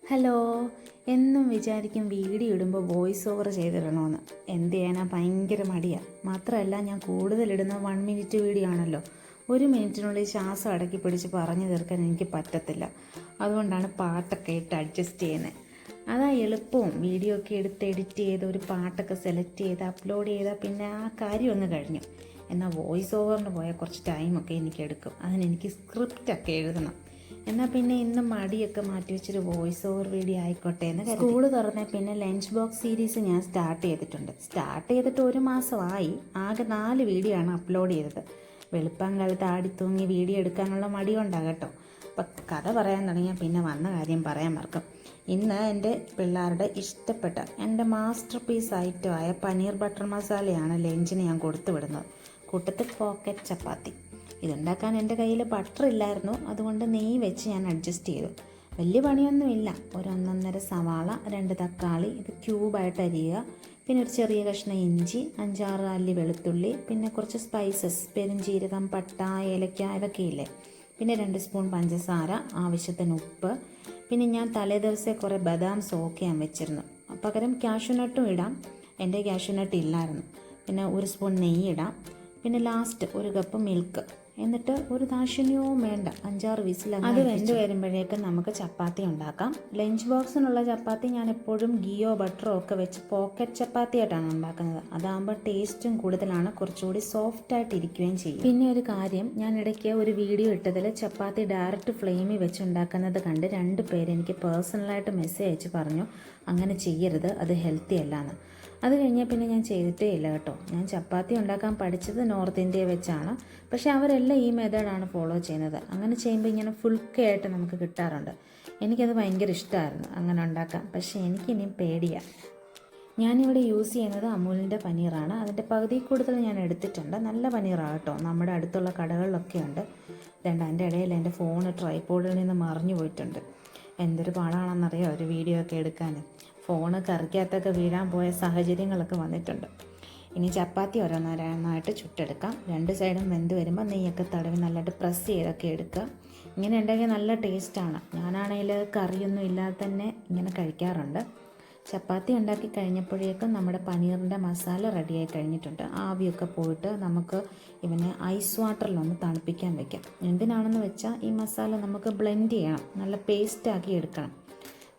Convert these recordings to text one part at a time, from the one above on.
Hello. എന്നും വിചാരിക്കും video ഇടുമ്പോൾ വോയിസ് ഓവർ ചെയ്തിടണമെന്ന്. എന്ത് ചെയ്യാനാ, ഭയങ്കര മടിയാണ്. മാത്രമല്ല ഞാൻ കൂടുതലിടുന്ന 1 മിനിറ്റ് വീഡിയോ ആണല്ലോ. 1 മിനിറ്റിനുള്ളിൽ ശ്വാസം അടക്കി പിടിച്ച് പറഞ്ഞു തീർക്കാൻ എനിക്ക് പറ്റത്തില്ല. അതുകൊണ്ടാണ് പാട്ടൊക്കെ ഇട്ട് അഡ്ജസ്റ്റ് ചെയ്യുന്നത്. അതാ എളുപ്പവും. വീഡിയോ ഒക്കെ എടുത്ത് എഡിറ്റ് ചെയ്ത് ഒരു പാട്ടൊക്കെ സെലക്ട് ചെയ്ത് അപ്ലോഡ് ചെയ്താൽ പിന്നെ ആ കാര്യം അങ്ങ് കഴിഞ്ഞു. എന്നാൽ വോയിസ് ഓവറിന് പോയാൽ കുറച്ച് ടൈമൊക്കെ എനിക്ക് എടുക്കും. അതിനെനിക്ക് സ്ക്രിപ്റ്റൊക്കെ എഴുതണം. എന്നാൽ പിന്നെ ഇന്ന് മടിയൊക്കെ മാറ്റി വെച്ചൊരു വോയിസ് ഓവർ വീഡിയോ ആയിക്കോട്ടെ എന്ന് കരുതി. സ്കൂൾ തുറന്നേ പിന്നെ ലഞ്ച് ബോക്സ് സീരീസ് ഞാൻ സ്റ്റാർട്ട് ചെയ്തിട്ട് 1 മാസമായി. ആകെ 4 വീഡിയോ ആണ് അപ്ലോഡ് ചെയ്തത്. വെളുപ്പാങ്കാലത്ത് ആടിത്തൂങ്ങി വീഡിയോ എടുക്കാനുള്ള മടി കൊണ്ടാകട്ടോ. അപ്പം കഥ പറയാൻ തുടങ്ങിയാൽ പിന്നെ വന്ന കാര്യം പറയാൻ മറക്കും. ഇന്ന് എൻ്റെ പിള്ളേരുടെ ഇഷ്ടപ്പെട്ട എൻ്റെ മാസ്റ്റർ പീസ് ഐറ്റമായ പനീർ ബട്ടർ മസാലയാണ് ലഞ്ചിന് ഞാൻ കൊടുത്തു വിടുന്നത്. കൂട്ടത്തിൽ പോക്കറ്റ് ചപ്പാത്തി. ഇതുണ്ടാക്കാൻ എൻ്റെ കയ്യിൽ ബട്ടർ ഇല്ലായിരുന്നു. അതുകൊണ്ട് നെയ്യ് വെച്ച് ഞാൻ അഡ്ജസ്റ്റ് ചെയ്തു. വലിയ പണിയൊന്നുമില്ല. 1.5 സവാള, 2 തക്കാളി, ഇത് ക്യൂബായിട്ട് അരിയുക. പിന്നെ ഒരു ചെറിയ കഷ്ണം ഇഞ്ചി, 5-6 അല്ലി വെളുത്തുള്ളി, പിന്നെ കുറച്ച് സ്പൈസസ്, പെരുംജീരകം, പട്ട, ഏലക്ക, ഇതൊക്കെ ഇല്ലേ. പിന്നെ 2 സ്പൂൺ പഞ്ചസാര, ആവശ്യത്തിന് ഉപ്പ്. പിന്നെ ഞാൻ തലേദിവസം കുറേ ബദാം സോക്ക് ചെയ്യാൻ വെച്ചിരുന്നു. പകരം കാഷ്യൂനട്ടും ഇടാം. എൻ്റെ കാഷ്യൂനട്ട് ഇല്ലായിരുന്നു. പിന്നെ 1 സ്പൂൺ നെയ്യ് ഇടാം. പിന്നെ ലാസ്റ്റ് 1 കപ്പ് മിൽക്ക്. എന്നിട്ട് ഒരു ദാക്ഷിണ്യവും വേണ്ട, 5-6 വിസിൽ. അത് വെന്ത് വരുമ്പോഴേക്കും നമുക്ക് ചപ്പാത്തി ഉണ്ടാക്കാം. ലഞ്ച് ബോക്സിനുള്ള ചപ്പാത്തി ഞാൻ എപ്പോഴും ഗീയോ ബട്ടറോ ഒക്കെ വെച്ച് പോക്കറ്റ് ചപ്പാത്തിയായിട്ടാണ് ഉണ്ടാക്കുന്നത്. അതാകുമ്പോൾ ടേസ്റ്റും കൂടുതലാണ്, കുറച്ചുകൂടി സോഫ്റ്റായിട്ട് ഇരിക്കുകയും ചെയ്യും. പിന്നെ ഒരു കാര്യം, ഞാൻ ഇടയ്ക്ക് ഒരു വീഡിയോ ഇട്ടതിൽ ചപ്പാത്തി ഡയറക്റ്റ് ഫ്ലെയിമിൽ വെച്ച് ഉണ്ടാക്കുന്നത് കണ്ട് 2 പേര് എനിക്ക് പേഴ്സണലായിട്ട് മെസ്സേജ് അയച്ച് പറഞ്ഞു അങ്ങനെ ചെയ്യരുത്, അത് ഹെൽത്തി അല്ലാന്ന്. അത് കഴിഞ്ഞാൽ പിന്നെ ഞാൻ ചെയ്തിട്ടേ ഇല്ല കേട്ടോ. ഞാൻ ചപ്പാത്തി ഉണ്ടാക്കാൻ പഠിച്ചത് നോർത്ത് ഇന്ത്യ വെച്ചാണ്. പക്ഷേ അവരെല്ലാം ഈ മെത്തേഡാണ് ഫോളോ ചെയ്യുന്നത്. അങ്ങനെ ചെയ്യുമ്പോൾ ഇങ്ങനെ ഫുൾക്കയായിട്ട് നമുക്ക് കിട്ടാറുണ്ട്. എനിക്കത് ഭയങ്കര ഇഷ്ടമായിരുന്നു അങ്ങനെ ഉണ്ടാക്കാൻ. പക്ഷേ എനിക്കിനിയും പേടിയാണ്. ഞാനിവിടെ യൂസ് ചെയ്യുന്നത് അമൂലിൻ്റെ പനീറാണ്. അതിൻ്റെ പകുതി കൂടുതൽ ഞാൻ എടുത്തിട്ടുണ്ട്. നല്ല പനീറാണ് കേട്ടോ. നമ്മുടെ അടുത്തുള്ള കടകളിലൊക്കെ ഉണ്ട്. അതിൻ്റെ ഇടയിൽ എൻ്റെ ഫോൺ ട്രൈപോഡിൽ നിന്ന് മറിഞ്ഞു പോയിട്ടുണ്ട്. എന്തൊരു പാടാണെന്നറിയാം ഒരു വീഡിയോ ഒക്കെ എടുക്കാൻ. ഫോണ് കറിക്കകത്തൊക്കെ വീഴാൻ പോയ സാഹചര്യങ്ങളൊക്കെ വന്നിട്ടുണ്ട്. ഇനി ചപ്പാത്തി ഓരോന്നോരോന്നായിട്ട് ചുട്ടെടുക്കാം. 2 സൈഡും വെന്ത് വരുമ്പോൾ നെയ്യൊക്കെ തടവി നല്ലതായിട്ട് പ്രസ് ചെയ്തൊക്കെ എടുക്കുക. ഇങ്ങനെ ഉണ്ടെങ്കിൽ നല്ല ടേസ്റ്റാണ്. ഞാനാണെങ്കിൽ കറിയൊന്നും ഇല്ലാതെ തന്നെ ഇങ്ങനെ കഴിക്കാറുണ്ട്. ചപ്പാത്തി ഉണ്ടാക്കി കഴിഞ്ഞപ്പോഴേക്കും നമ്മുടെ പനീറിൻ്റെ മസാല റെഡിയായി കഴിഞ്ഞിട്ടുണ്ട്. ആവിയൊക്കെ പോയിട്ട് നമുക്ക് ഇവനെ ഐസ് വാട്ടറിലൊന്ന് തണുപ്പിക്കാൻ വെക്കാം. എന്തിനാണെന്ന് വെച്ചാൽ ഈ മസാല നമുക്ക് ബ്ലെൻഡ് ചെയ്യണം, നല്ല പേസ്റ്റാക്കി എടുക്കണം.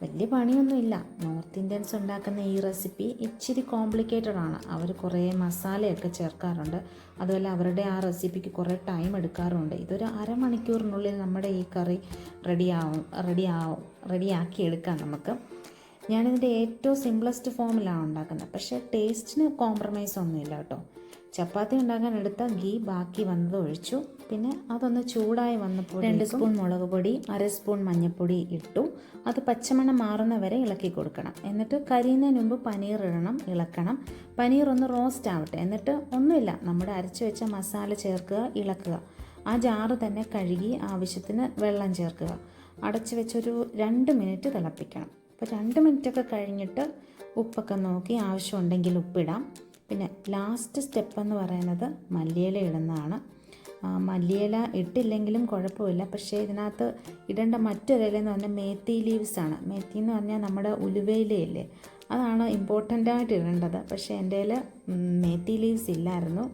വലിയ പണിയൊന്നുമില്ല. നോർത്ത് ഇന്ത്യൻസ് ഉണ്ടാക്കുന്ന ഈ റെസിപ്പി ഇച്ചിരി കോംപ്ലിക്കേറ്റഡ് ആണ്. അവർ കുറേ മസാലയൊക്കെ ചേർക്കാറുണ്ട്. അതുപോലെ അവരുടെ ആ റെസിപ്പിക്ക് കുറേ ടൈം എടുക്കാറുണ്ട്. ഇതൊരു അരമണിക്കൂറിനുള്ളിൽ നമ്മുടെ ഈ കറി റെഡിയാക്കി എടുക്കാം നമുക്ക്. ഞാനിതിൻ്റെ ഏറ്റവും സിംപ്ലസ്റ്റ് ഫോമിലാണ് ഉണ്ടാക്കുന്നത്. പക്ഷേ ടേസ്റ്റിന് കോംപ്രമൈസ് ഒന്നുമില്ല കേട്ടോ. ചപ്പാത്തി ഉണ്ടാക്കാൻ എടുത്ത ഗീ ബാക്കി വന്നത് ഒഴിച്ചു. പിന്നെ അതൊന്ന് ചൂടായി വന്നപ്പോൾ 2 സ്പൂൺ മുളക് പൊടി, 1/2 സ്പൂൺ മഞ്ഞൾപ്പൊടി ഇട്ടു. അത് പച്ചമണം മാറുന്ന വരെ ഇളക്കി കൊടുക്കണം. എന്നിട്ട് കരിയുന്നതിന് മുമ്പ് പനീർ ഇടണം, ഇളക്കണം. പനീർ ഒന്ന് റോസ്റ്റ് ആവട്ടെ. എന്നിട്ട് ഒന്നുമില്ല, നമ്മുടെ അരച്ച് വെച്ച മസാല ചേർക്കുക, ഇളക്കുക. ആ ജാറ് തന്നെ കഴുകി ആവശ്യത്തിന് വെള്ളം ചേർക്കുക. അടച്ച് വെച്ചൊരു 2 മിനിറ്റ് തിളപ്പിക്കണം. അപ്പോൾ 2 മിനിറ്റൊക്കെ കഴിഞ്ഞിട്ട് ഉപ്പൊക്കെ നോക്കി ആവശ്യമുണ്ടെങ്കിൽ ഉപ്പിടാം. പിന്നെ ലാസ്റ്റ് സ്റ്റെപ്പ് എന്ന് പറയുന്നത് മല്ലിയില ഇടുന്നതാണ്. മല്ലിയില ഇട്ടില്ലെങ്കിലും കുഴപ്പമില്ല. പക്ഷേ ഇതിനകത്ത് ഇടേണ്ട മറ്റൊരില എന്ന് പറഞ്ഞാൽ മേത്തി ലീവ്സാണ്. മേത്തി എന്ന് പറഞ്ഞാൽ നമ്മുടെ ഉലുവയിലയില്ലേ, അതാണ് ഇമ്പോർട്ടൻ്റായിട്ട് ഇടേണ്ടത്. പക്ഷേ എൻ്റെ കയ്യിൽ മേത്തി ലീവ്സ് ഇല്ലായിരുന്നു.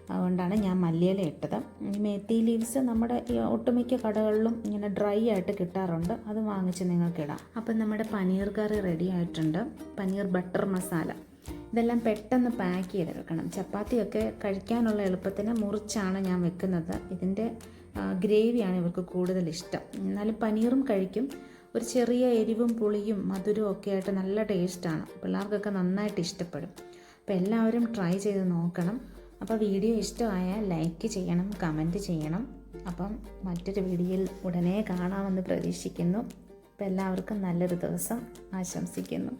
അതുകൊണ്ടാണ് ഞാൻ മല്ലിയില ഇട്ടത്. ഈ മേത്തി ലീവ്സ് നമ്മുടെ ഒട്ടുമിക്ക കടകളിലും ഇങ്ങനെ ഡ്രൈ ആയിട്ട് കിട്ടാറുണ്ട്. അത് വാങ്ങിച്ച് നിങ്ങൾക്ക് ഇടാം. അപ്പം നമ്മുടെ പനീർ കറി റെഡി ആയിട്ടുണ്ട്. പനീർ ബട്ടർ മസാല ഇതെല്ലാം പെട്ടെന്ന് പാക്ക് ചെയ്ത് വെക്കണം. ചപ്പാത്തിയൊക്കെ കഴിക്കാനുള്ള എളുപ്പത്തിന് മുറിച്ചാണ് ഞാൻ വെക്കുന്നത്. ഇതിൻ്റെ ഗ്രേവിയാണ് ഇവർക്ക് കൂടുതൽ ഇഷ്ടം. എന്നാലും പനീറും കഴിക്കും. ഒരു ചെറിയ എരിവും പുളിയും മധുരവും ഒക്കെ ആയിട്ട് നല്ല ടേസ്റ്റാണ്. പിള്ളേർക്കൊക്കെ നന്നായിട്ട് ഇഷ്ടപ്പെടും. അപ്പോൾ എല്ലാവരും ട്രൈ ചെയ്ത് നോക്കണം. അപ്പോൾ വീഡിയോ ഇഷ്ടമായാൽ ലൈക്ക് ചെയ്യണം, കമൻറ്റ് ചെയ്യണം. അപ്പം മറ്റൊരു വീഡിയോയിൽ ഉടനെ കാണാമെന്ന് പ്രതീക്ഷിക്കുന്നു. അപ്പോൾ എല്ലാവർക്കും നല്ലൊരു ദിവസം ആശംസിക്കുന്നു.